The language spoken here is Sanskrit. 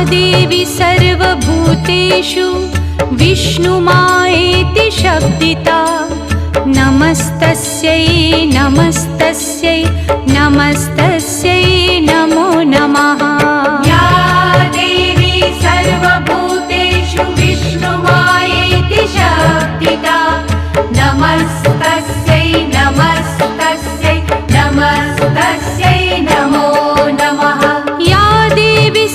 देवी सर्वभूतेषु विष्णुमायेति शब्दिता नमस्तस्यै नमस्तस्यै नमस्तस्यै नमो नमः। या देवी सर्वभूतेषु विष्णुमायेति शब्दिता नमस्तस्यै नमस्तस्यै नमस्तस्यै नमो नमः। या देवी